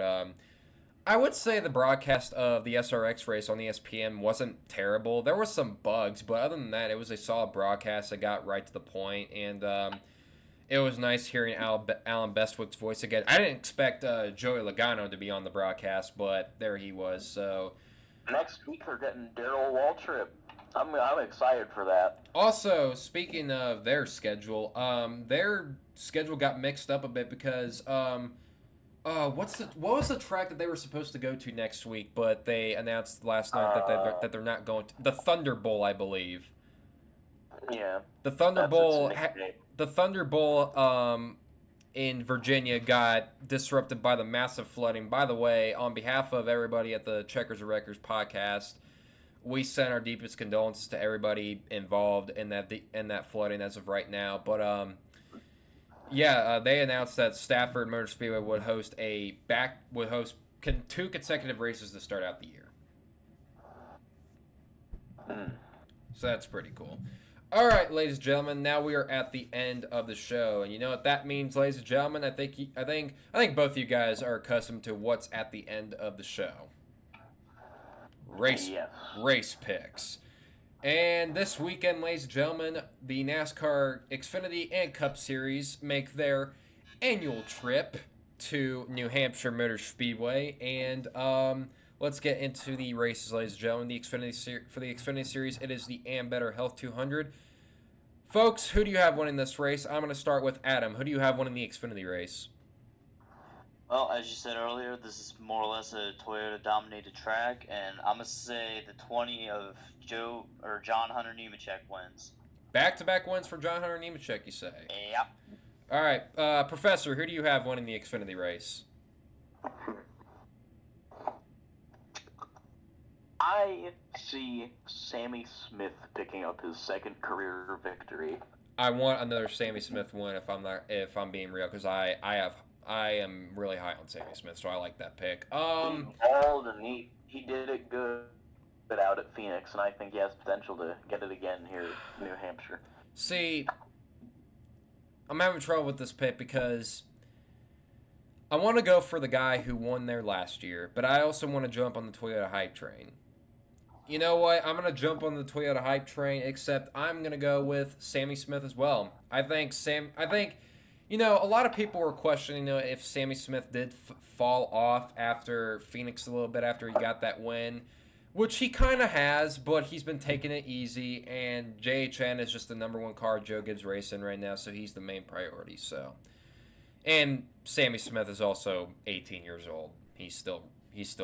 I would say the broadcast of the SRX race on ESPN wasn't terrible. There were some bugs, but other than that, it was a solid broadcast that got right to the point, and it was nice hearing Alan Bestwick's voice again. I didn't expect Joey Logano to be on the broadcast, but there he was. So next week we're getting Darrell Waltrip. I'm excited for that. Also, speaking of their schedule got mixed up a bit because what was the track that they were supposed to go to next week, but they announced last night that they're not going to the Thunder Bowl, I believe. Yeah. The Thunder Bowl in Virginia got disrupted by the massive flooding. By the way, on behalf of everybody at the Checkers and Wreckers podcast, we send our deepest condolences to everybody involved in that flooding as of right now. But they announced that Stafford Motor Speedway would host 2 consecutive races to start out the year. So that's pretty cool. All right, ladies and gentlemen, now we are at the end of the show, and you know what that means, ladies and gentlemen. I think both of you guys are accustomed to what's at the end of the show. Race picks. And this weekend, ladies and gentlemen, the NASCAR Xfinity and Cup Series make their annual trip to New Hampshire Motor Speedway. And let's get into the races, ladies and gentlemen. For the Xfinity Series, it is the Ambetter Health 200. Folks, who do you have winning this race? I'm going to start with Adam. Who do you have winning the Xfinity race? Well, as you said earlier, this is more or less a Toyota-dominated track, and I'm gonna say the 20 of John Hunter Nemechek wins. Back-to-back wins for John Hunter Nemechek, you say? Yep. All right, Professor, who do you have winning the Xfinity race? I see Sammy Smith picking up his second career victory. I want another Sammy Smith win if I'm being real, because I am really high on Sammy Smith, so I like that pick. He balled and he did it good out at Phoenix, and I think he has potential to get it again here in New Hampshire. See, I'm having trouble with this pick because I want to go for the guy who won there last year, but I also want to jump on the Toyota hype train. You know what? I'm going to jump on the Toyota hype train, except I'm going to go with Sammy Smith as well. I think, you know, a lot of people were questioning if Sammy Smith did fall off after Phoenix a little bit after he got that win, which he kind of has, but he's been taking it easy, and JHN is just the number one car Joe Gibbs racing right now, so he's the main priority. So, and Sammy Smith is also 18 years old. He's still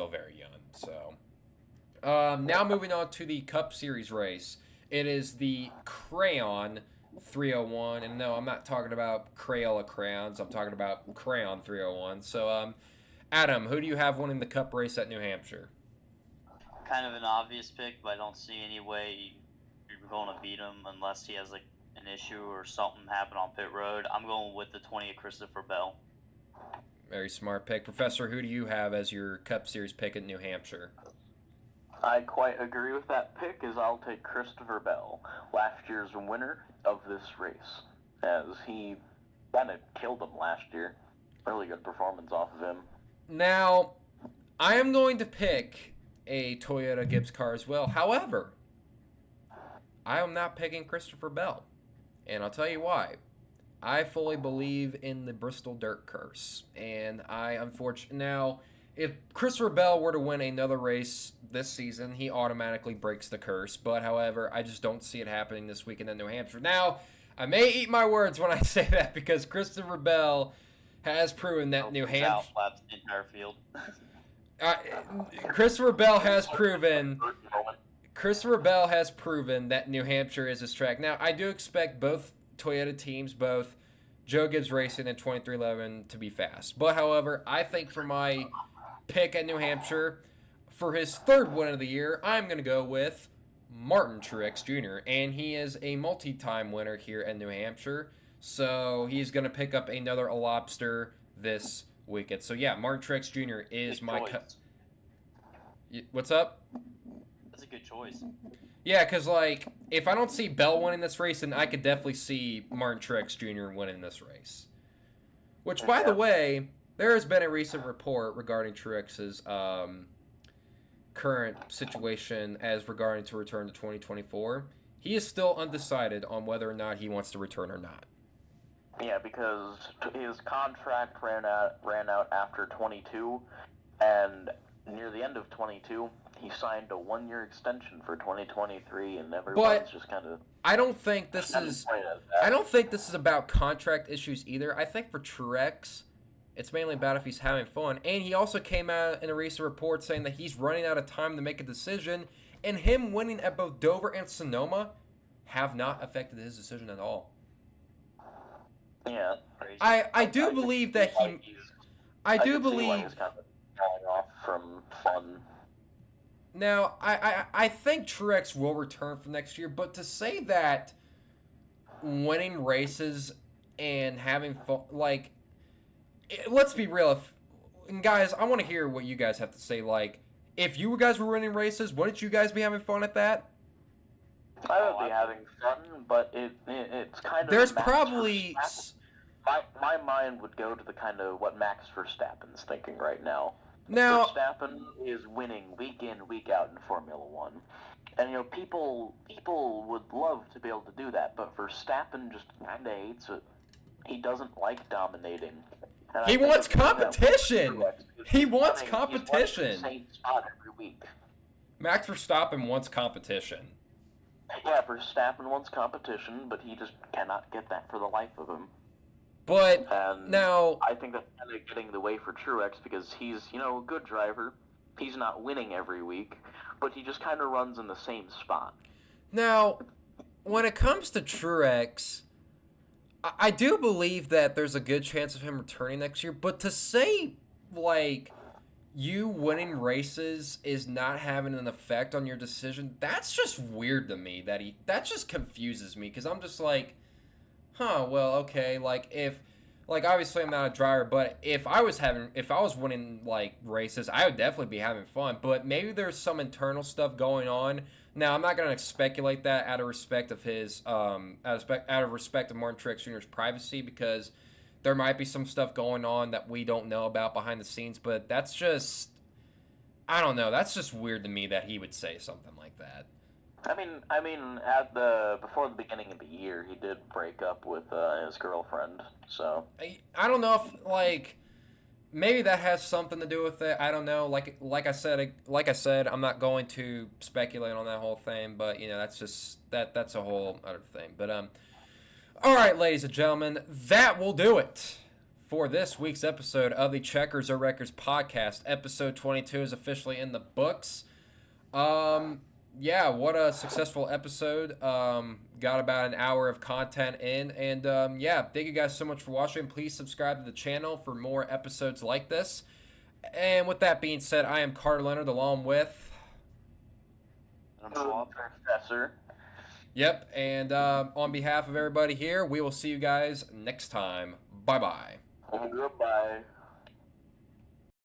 very young. So, now moving on to the Cup Series race. It is the Crayon 301, and no, I'm not talking about Crayola crayons. I'm talking about Crayon 301. So, Adam, who do you have winning the Cup race at New Hampshire? Kind of an obvious pick, but I don't see any way you're going to beat him unless he has like an issue or something happen on pit road. I'm going with the 20 of Christopher Bell. Very smart pick. Professor, who do you have as your Cup Series pick at New Hampshire? I quite agree with that pick, as I'll take Christopher Bell, last year's winner of this race, as he kind of killed him last year. Really good performance off of him. Now, I am going to pick a Toyota Gibbs car as well. However, I am not picking Christopher Bell, and I'll tell you why. I fully believe in the Bristol Dirt Curse, and now, if Christopher Bell were to win another race this season, he automatically breaks the curse. But, however, I just don't see it happening this weekend in New Hampshire. Now, I may eat my words when I say that, because Christopher Bell has proven that New Hampshire... the entire field. Christopher Bell has proven that New Hampshire is his track. Now, I do expect both Toyota teams, both Joe Gibbs Racing and 2311, to be fast. But, however, I think for my pick at New Hampshire, for his third win of the year, I'm going to go with Martin Truex Jr., and he is a multi-time winner here at New Hampshire. So he's going to pick up another lobster this weekend. So yeah, Martin Truex Jr. is my cut. What's up? That's a good choice. Yeah, because like if I don't see Bell winning this race, then I could definitely see Martin Truex Jr. winning this race. Which, by the way, there has been a recent report regarding Truex's current situation as regarding to return to 2024. He is still undecided on whether or not he wants to return or not. Yeah, because his contract ran out after 22, and near the end of 22, he signed a 1-year extension for 2023, and everyone's just kind of... I don't think this is about contract issues either. I think for Truex, it's mainly about if he's having fun. And he also came out in a recent report saying that he's running out of time to make a decision, and him winning at both Dover and Sonoma have not affected his decision at all. Yeah. I do believe that he... I do believe... He's kind of falling off from fun. Now, I think Truex will return for next year, but to say that winning races and having fun, like, let's be real. And guys, I want to hear what you guys have to say. Like, if you guys were winning races, wouldn't you guys be having fun at that? I would be having fun, but it's kind of... There's probably... My mind would go to the kind of what Max Verstappen's thinking right now. Now, Verstappen is winning week in, week out in Formula One. And, you know, people would love to be able to do that, but Verstappen just kind of hates it. He doesn't like dominating. He wants competition! He wants competition! He wants the same spot every week. Max Verstappen wants competition. Yeah, Verstappen wants competition, but he just cannot get that for the life of him. But And now, I think that's kind of getting in the way for Truex because he's, a good driver. He's not winning every week, but he just kind of runs in the same spot. now, when it comes to Truex, I do believe that there's a good chance of him returning next year. But to say, like, you winning races is not having an effect on your decision, that's just weird to me. That just confuses me because I'm just like, huh, well, okay, obviously I'm not a driver, but if I was winning like races, I would definitely be having fun. But maybe there's some internal stuff going on. Now I'm not gonna speculate that out of respect of Martin Truex Jr.'s privacy, because there might be some stuff going on that we don't know about behind the scenes. But that's just, I don't know. That's just weird to me that he would say something like that. I mean, before the beginning of the year, he did break up with his girlfriend. So I don't know if maybe that has something to do with it. I don't know. Like I said, I'm not going to speculate on that whole thing. But that's just that's a whole other thing. But all right, ladies and gentlemen, that will do it for this week's episode of the Checkers or Wreckers podcast. Episode 22 is officially in the books. Yeah, what a successful episode. Got about an hour of content in. And yeah, thank you guys so much for watching. Please subscribe to the channel for more episodes like this. And with that being said, I am Carter Leonard along with... I'm Professor. Yep, and on behalf of everybody here, we will see you guys next time. Bye-bye. Goodbye.